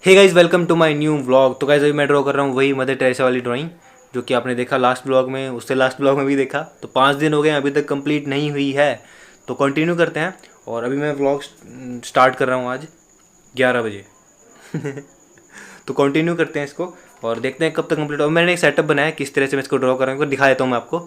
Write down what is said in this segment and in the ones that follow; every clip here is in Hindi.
Hey guys, welcome to my new vlog. तो गाइज अभी मैं ड्रॉ कर रहा हूँ वही मदर टेरेसा वाली ड्राइंग जो कि आपने देखा लास्ट ब्लॉग में, उससे लास्ट ब्लॉग में भी देखा। तो 5 दिन हो गए अभी तक कंप्लीट नहीं हुई है, तो कंटिन्यू करते हैं। और अभी मैं व्लॉग स्टार्ट कर रहा हूँ आज 11 बजे। तो कंटिन्यू करते हैं इसको और देखते हैं कब तक कंप्लीट हो। मैंने एक सेटअप बनाया है किस तरह से मैं इसको ड्रॉ कर रहा हूँ, दिखा देता हूँ मैं आपको।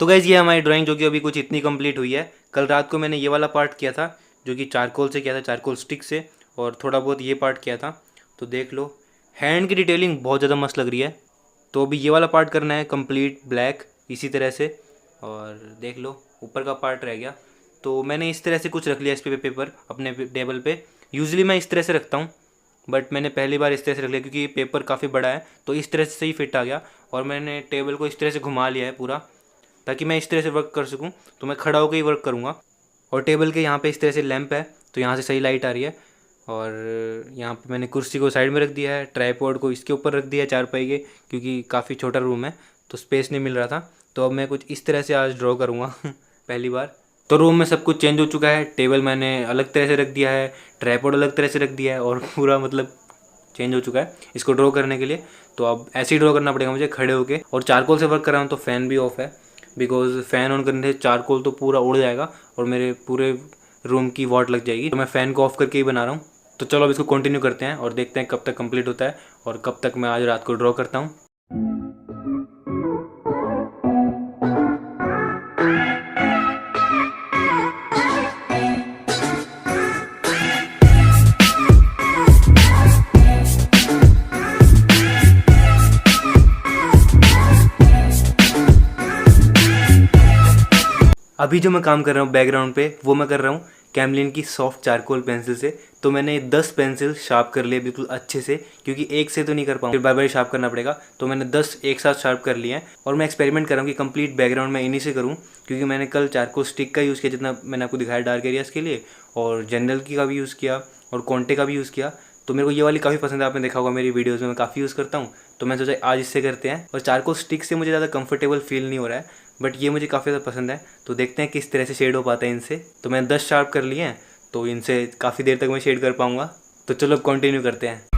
तो गाइज ये हमारी ड्राइंग जो कि अभी कुछ इतनी कंप्लीट हुई है। कल रात को मैंने ये वाला पार्ट किया था जो कि चारकोल से किया था, चारकोल स्टिक से, और थोड़ा बहुत ये पार्ट किया था। तो देख लो, हैंड की डिटेलिंग बहुत ज़्यादा मस्त लग रही है। तो अभी ये वाला पार्ट करना है कंप्लीट ब्लैक इसी तरह से। और देख लो ऊपर का पार्ट रह गया। तो मैंने इस तरह से कुछ रख लिया इस पे पेपर अपने टेबल पे। यूजुअली मैं इस तरह से रखता हूँ, बट मैंने पहली बार इस तरह से रख लिया क्योंकि पेपर काफ़ी बड़ा है, तो इस तरह से ही फिट आ गया। और मैंने टेबल को इस तरह से घुमा लिया है पूरा, ताकि मैं इस तरह से वर्क कर सकूँ। तो मैं खड़ा होकर ही वर्क करूँगा। और टेबल के यहाँ पे इस तरह से लैंप है, तो यहाँ से सही लाइट आ रही है। और यहाँ पे मैंने कुर्सी को साइड में रख दिया है, ट्राइपॉड को इसके ऊपर रख दिया है चारपाई के, क्योंकि काफ़ी छोटा रूम है तो स्पेस नहीं मिल रहा था। तो अब मैं कुछ इस तरह से आज ड्रॉ करूँगा पहली बार। तो रूम में सब कुछ चेंज हो चुका है। टेबल मैंने अलग तरह से रख दिया है, ट्राइपॉड अलग तरह से रख दिया है, और पूरा मतलब चेंज हो चुका है इसको ड्रॉ करने के लिए। तो अब ऐसे ही ड्रॉ करना पड़ेगा मुझे खड़े होके। और चारकोल से वर्क कर रहा हूँ तो फ़ैन भी ऑफ है, बिकॉज फ़ैन ऑन करने से चारकोल तो पूरा उड़ जाएगा और मेरे पूरे रूम की वॉट लग जाएगी। तो मैं फ़ैन को ऑफ करके ही बना रहा हूँ। तो चलो अब इसको कंटिन्यू करते हैं और देखते हैं कब तक कंप्लीट होता है और कब तक मैं आज रात को ड्रॉ करता हूँ। अभी जो मैं काम कर रहा हूँ बैकग्राउंड पे, वो मैं कर रहा हूँ कैमलिन की सॉफ्ट चारकोल पेंसिल से। तो मैंने 10 पेंसिल शार्प कर लिए बिल्कुल अच्छे से, क्योंकि एक से तो नहीं कर पाऊँ, फिर बार बार शार्प करना पड़ेगा। तो मैंने 10 एक साथ शार्प कर लिए हैं। और मैं एक्सपेरिमेंट कर रहा हूँ कि कंप्लीट बैकग्राउंड मैं इन्हीं से करूँ, क्योंकि मैंने कल चारकोल स्टिक का यूज़ किया जितना मैंने आपको दिखाया डार्क एरियाज़ के लिए, और जनरल की का भी यूज़ किया और कॉन्टे का भी यूज़ किया। तो मेरे को ये वाली काफ़ी पसंद है, आपने देखा होगा मेरी वीडियोज़ में मैं काफ़ी यूज़ करता हूँ। तो मैं सोचा आज इससे करते हैं। और चारकोल स्टिक से मुझे ज़्यादा कंफर्टेबल फील नहीं हो रहा है, बट ये मुझे काफ़ी ज़्यादा पसंद है। तो देखते हैं किस तरह से शेड हो पाता है इनसे। तो मैं 10 शार्प कर लिए हैं, तो इनसे काफ़ी देर तक मैं शेड कर पाऊँगा। तो चलो अब कंटिन्यू करते हैं।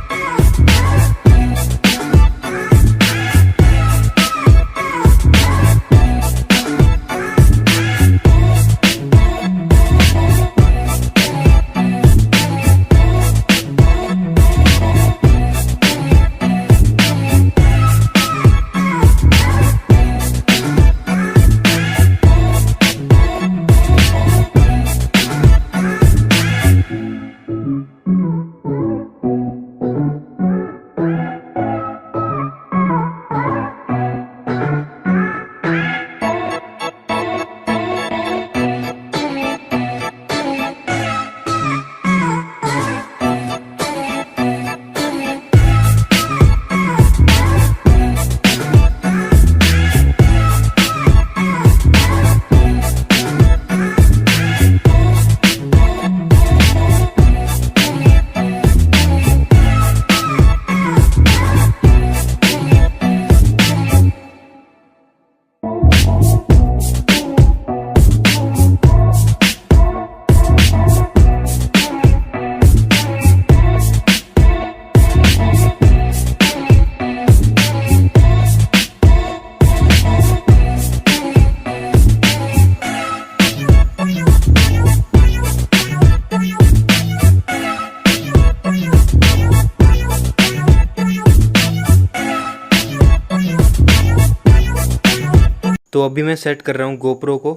तो अभी मैं सेट कर रहा हूँ गोप्रो को,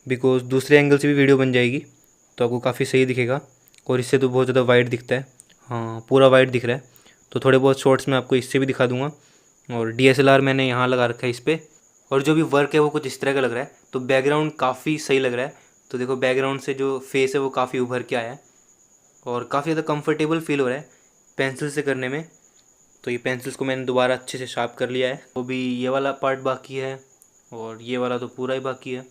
बिकॉज दूसरे एंगल से भी वीडियो बन जाएगी तो आपको काफ़ी सही दिखेगा। और इससे तो बहुत ज़्यादा वाइड दिखता है, हाँ पूरा वाइड दिख रहा है। तो थोड़े बहुत शॉर्ट्स मैं आपको इससे भी दिखा दूंगा। और DSLR मैंने यहाँ लगा रखा है इस पर। और जो भी वर्क है वो कुछ इस तरह का लग रहा है। तो बैकग्राउंड काफ़ी सही लग रहा है। तो देखो बैकग्राउंड से जो फेस है वो काफ़ी उभर के आया है और काफ़ी ज़्यादा कंफर्टेबल फील हो रहा है पेंसिल से करने में। तो ये पेंसिल्स को मैंने दोबारा अच्छे से शार्प कर लिया है। वो भी ये वाला पार्ट बाकी है और ये वाला तो पूरा ही बाकी है।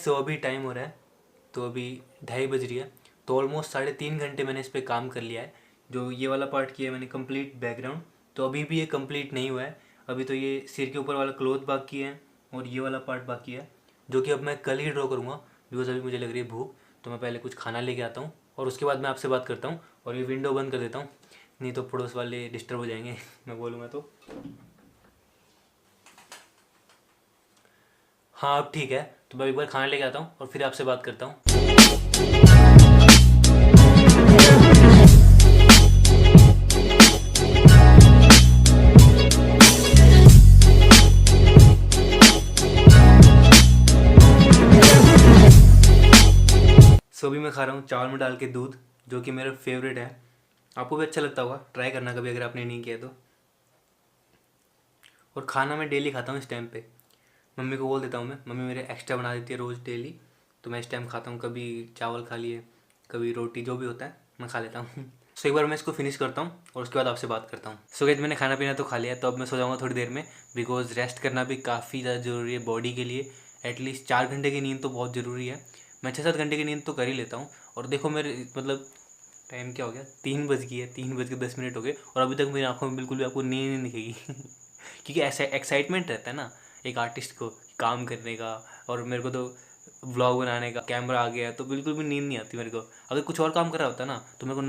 गाइस सो अभी टाइम हो रहा है, तो अभी 2:30 बज रही है। तो ऑलमोस्ट 3.5 घंटे मैंने इस पर काम कर लिया है। जो ये वाला पार्ट किया है मैंने कंप्लीट बैकग्राउंड, तो अभी भी ये कंप्लीट नहीं हुआ है। अभी तो ये सिर के ऊपर वाला क्लोथ बाकी है और ये वाला पार्ट बाकी है, जो कि अब मैं कल ही ड्रॉ करूँगा। बिकॉज अभी मुझे लग रही है भूख, तो मैं पहले कुछ खाना लेके आता हूँ और उसके बाद मैं आपसे बात करता हूँ। और ये विंडो बंद कर देता हूँ, नहीं तो पड़ोस वाले डिस्टर्ब हो जाएंगे मैं बोलूँगा तो। हाँ अब ठीक है, तो मैं एक बार खाना लेके आता हूँ और फिर आपसे बात करता हूँ। सो अभी मैं खा रहा हूँ चावल में डाल के दूध, जो कि मेरा फेवरेट है। आपको भी अच्छा लगता होगा, ट्राई करना कभी अगर आपने नहीं किया तो। और खाना मैं डेली खाता हूँ इस टाइम पे। मम्मी को बोल देता हूँ मैं, मम्मी मेरे एक्स्ट्रा बना देती है रोज़ डेली, तो मैं इस टाइम खाता हूँ। कभी चावल खा लिए, कभी रोटी, जो भी होता है मैं खा लेता हूँ सो एक बार मैं इसको फिनिश करता हूँ और उसके बाद आपसे बात करता हूँ। सो गाइस मैंने खाना पीना तो खा लिया, तो अब मैं सो जाऊँगा थोड़ी देर में, बिकॉज रेस्ट करना भी काफ़ी ज़्यादा ज़रूरी है बॉडी के लिए। एटलीस्ट 4 घंटे की नींद तो बहुत ज़रूरी है। मैं 6-7 घंटे की नींद तो कर ही लेता हूँ। और देखो मेरे मतलब टाइम क्या हो गया, 3 बज गई है, 3:10 हो गए और अभी तक मेरी आंखों में बिल्कुल भी आपको नींद नहीं दिखेगी क्योंकि ऐसा एक्साइटमेंट रहता है ना एक आर्टिस्ट को काम करने का। और मेरे को तो व्लॉग बनाने का, कैमरा आ गया है तो बिल्कुल भी नींद नहीं आती मेरे को। अगर कुछ और काम कर रहा होता ना तो मेरे को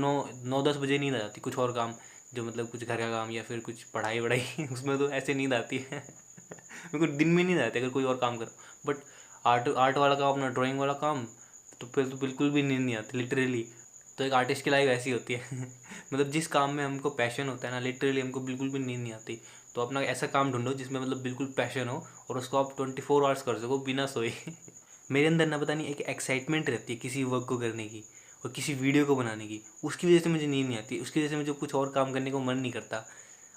9-10 बजे नींद आ जाती। कुछ और काम, जो मतलब कुछ घर का काम या फिर कुछ पढ़ाई वढ़ाई उसमें तो ऐसे नींद आती है मेरे को दिन में नींद आती है अगर कोई और काम करो। बट आर्ट आर्ट वाला काम, अपना ड्राइंग वाला काम, तो फिर तो बिल्कुल भी नींद नहीं आती लिटरली। तो एक आर्टिस्ट की लाइफ ऐसी होती है मतलब जिस काम में हमको पैशन होता है ना, लिटरली हमको बिल्कुल भी नींद नहीं आती। तो अपना ऐसा काम ढूंढो जिसमें मतलब बिल्कुल पैशन हो और उसको आप 24 आवर्स कर सको बिना सोए मेरे अंदर ना पता नहीं एक एक्साइटमेंट रहती है किसी वर्क को करने की और किसी वीडियो को बनाने की। उसकी वजह से मुझे नींद नहीं आती, उसकी वजह से मुझे कुछ और काम करने को मन नहीं करता।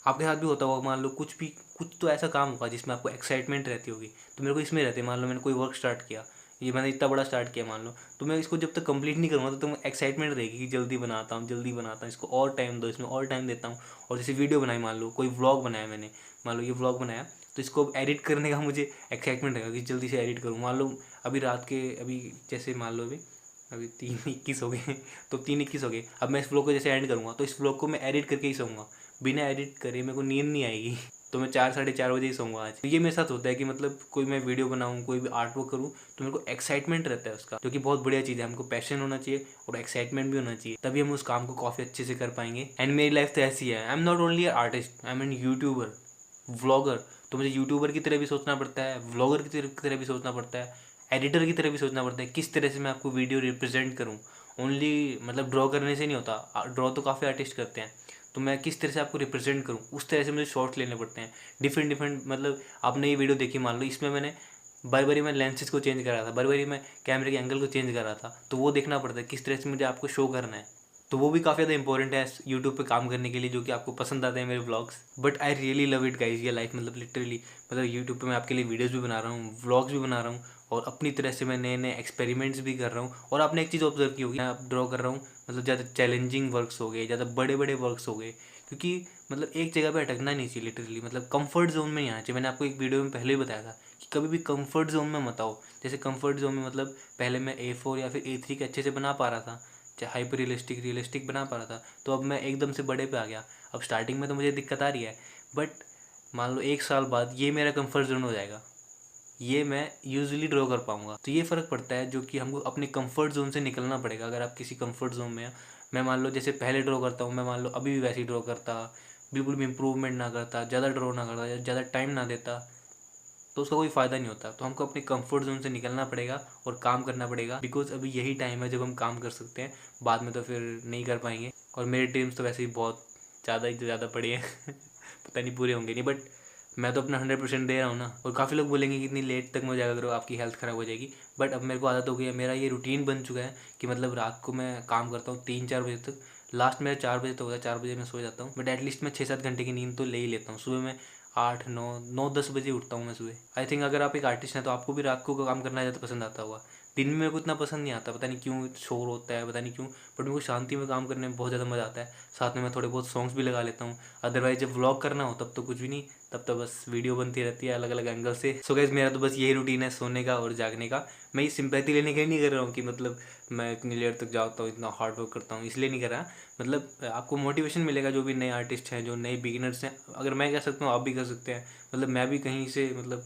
आपके साथ भी होता होगा, मान लो कुछ तो ऐसा काम होगा जिसमें आपको एक्साइटमेंट रहती होगी। तो मेरे को इसमें रहती है। मान लो मैंने कोई वर्क स्टार्ट किया, ये मैंने इतना बड़ा स्टार्ट किया मान लो, तो मैं इसको जब तक कंप्लीट नहीं करूँगा तो एक्साइटमेंट रहेगी कि जल्दी बनाता हूँ, जल्दी बनाता हूँ, इसको और टाइम दो, इसमें और टाइम देता हूँ। और जैसे वीडियो बनाई, मान लो कोई व्लॉग बनाया मैंने, मान लो ये व्लॉग बनाया, तो इसको एडिट करने का मुझे एक्साइटमेंट रहेगा कि जल्दी से एडिट करूँ। मान लो अभी रात के, अभी जैसे मान लो अभी 3:21 हो गए तो 3:21 हो गए। अब मैं इस व्लॉग को जैसे एंड करूँगा तो इस व्लॉग को मैं एडिट करके ही सोऊंगा। बिना एडिट करे मेरे को नींद नहीं आएगी तो मैं 4-4:30 बजे ही सोऊंगा आज। ये मेरे साथ होता है कि मतलब कोई मैं वीडियो बनाऊँ, कोई भी आर्ट वर्क करूँ, तो मेरे को एक्साइटमेंट रहता है उसका, जो कि बहुत बढ़िया चीज़ है। हमको पैशन होना चाहिए और एक्साइटमेंट भी होना चाहिए, तभी हम उस काम को काफ़ी अच्छे से कर पाएंगे। एंड मेरी लाइफ तो ऐसी है, I am not only artist, I am N YouTuber, vlogger. तो मुझे यूट्यूबर की तरह भी सोचना पड़ता है, व्लॉगर की तरह भी सोचना पड़ता है, एडिटर की तरह भी सोचना पड़ता है, किस तरह से मैं आपको वीडियो रिप्रेजेंट करूँ। ओनली मतलब ड्रॉ करने से नहीं होता, ड्रॉ तो काफ़ी आर्टिस्ट करते हैं, तो मैं किस तरह से आपको रिप्रेजेंट करूँ उस तरह से मुझे शॉर्ट्स लेने पड़ते हैं। डिफरेंट मतलब आपने ये वीडियो देखी, मान लो इसमें मैंने बारी बारी मैं लेंसेज को चेंज कर रहा था, बारी बारी मैं कैमरे के एंगल को चेंज कर रहा था, तो वो देखना पड़ता है किस तरह से मुझे आपको शो करना है। तो वो भी काफ़ी ज़्यादा इंपॉर्टेंट है यूट्यूब पे काम करने के लिए, जो कि आपको पसंद आते हैं मेरे vlogs. But I really love it guys, ये लाइफ मतलब लिटरली, मतलब यूट्यूब पे मैं आपके लिए वीडियोस भी बना रहा हूँ, व्लॉग्स भी बना रहा हूँ, और अपनी तरह से मैं नए नए एक्सपेरिमेंट्स भी कर रहा हूँ। और आपने एक चीज़ ऑब्जर्व की होगी, मैं ड्रॉ कर रहा हूँ मतलब ज़्यादा चैलेंजिंग वर्क्स हो गए, ज़्यादा बड़े बड़े वर्क्स हो गए, क्योंकि मतलब एक जगह पे अटकना नहीं चाहिए लिटरली, मतलब कंफर्ट जोन में नहीं आना चाहिए। मैंने आपको एक वीडियो में पहले ही बताया था कि कभी भी कंफर्ट जोन में मत आओ। जैसे कंफर्ट जोन में मतलब पहले मैं A4 या फिर A3 के अच्छे से बना पा रहा था, चाहे हाइपर रियलिस्टिक बना पा रहा था, तो अब मैं एकदम से बड़े पे आ गया। अब स्टार्टिंग में तो मुझे दिक्कत आ रही है, बट मान लो 1 साल बाद ये मेरा कंफर्ट जोन हो जाएगा, ये मैं यूजुअली ड्रॉ कर पाऊंगा। तो ये फ़र्क पड़ता है, जो कि हमको अपने कंफर्ट जोन से निकलना पड़ेगा। अगर आप किसी कंफर्ट जोन में हैं, मैं मान लो जैसे पहले ड्रॉ करता हूँ, मैं मान लो अभी भी वैसे ही ड्रॉ करता, बिल्कुल भी इम्प्रूवमेंट ना करता, ज़्यादा ड्रॉ ना करता, ज़्यादा टाइम ना देता, तो उसका कोई फ़ायदा नहीं होता। तो हमको अपने कंफर्ट जोन से निकलना पड़ेगा और काम करना पड़ेगा, बिकॉज अभी यही टाइम है जब हम काम कर सकते हैं, बाद में तो फिर नहीं कर पाएंगे। और मेरे ड्रीम्स तो वैसे ही बहुत ज़्यादा बड़े हैं पता नहीं पूरे होंगे नहीं, बट मैं तो अपना 100% दे रहा हूँ ना। और काफ़ी लोग बोलेंगे कि इतनी लेट तक मजा करो, आपकी हेल्थ ख़राब हो जाएगी, बट अब मेरे को आदत हो गई है, मेरा ये रूटीन बन चुका है कि मतलब रात को मैं काम करता हूँ 3-4 बजे तक। लास्ट मेरा 4 बजे तक होता है, 4 बजे मैं सो जाता हूँ, बट एटलीस्ट मैं 6-7 घंटे की नींद तो ले ही लेता हूँ। सुबह में 8-9-10 बजे उठता हूँ मैं सुबह। आई थिंक अगर आप एक आर्टिस्ट हैं तो आपको भी रात को काम करना ज़्यादा पसंद आता होगा, दिन में मेरे को इतना पसंद नहीं आता, पता नहीं क्यों, शोर होता है पता नहीं क्यों, बट मेरे को शांति में काम करने में बहुत ज़्यादा मज़ा आता है। साथ में मैं थोड़े बहुत सॉन्ग्स भी लगा लेता हूँ। अदरवाइज जब व्लॉग करना हो तब तो कुछ भी नहीं, तब तो बस वीडियो बनती रहती है अलग अलग एंगल से। सो गाइस मेरा तो बस यही रूटीन है, सोने का और जागने का। मैं ये सिंपैथी लेने के लिए नहीं कर रहा हूँ कि मतलब मैं इतनी लेट तक जागता हूँ, इतना हार्ड वर्क करता हूँ, इसलिए नहीं कर रहा। मतलब आपको मोटिवेशन मिलेगा, जो भी नए आर्टिस्ट हैं, जो नए बिगिनर्स हैं, अगर मैं कर सकता हूँ आप भी कर सकते हैं। मतलब मैं भी कहीं से मतलब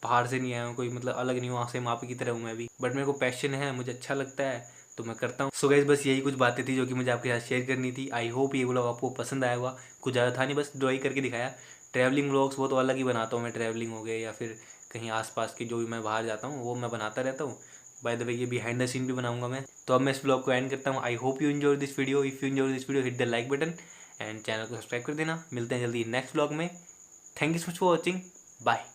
बाहर से नहीं आया हूँ, कोई मतलब अलग नहीं हूँ, वहाँ से माँ की तरह हूँ मैं भी, बट मेरे को पैशन है, मुझे अच्छा लगता है तो मैं करता हूँ। सो गाइस बस यही कुछ बातें थी जो कि मुझे आपके साथ शेयर करनी थी। आई होप ये व्लॉग आपको पसंद आया होगा। कुछ ज़्यादा था नहीं, बस ड्राइंग करके दिखाया। ट्रैवलिंग व्लॉग्स वो तो अलग ही बनाता हूँ मैं, ट्रैवलिंग हो गए या फिर कहीं आसपास के जो भी मैं बाहर जाता हूँ वो मैं बनाता रहता हूँ। बाय द वे ये बिहाइंड द सीन भी बनाऊंगा मैं। तो अब मैं इस व्लॉग को एंड करता हूँ। I hope you enjoy this video. If you enjoy this video hit the like button and channel को सब्सक्राइब कर देना। मिलते हैं जल्दी नेक्स्ट व्लॉग में। Thank you so much for watching. Bye.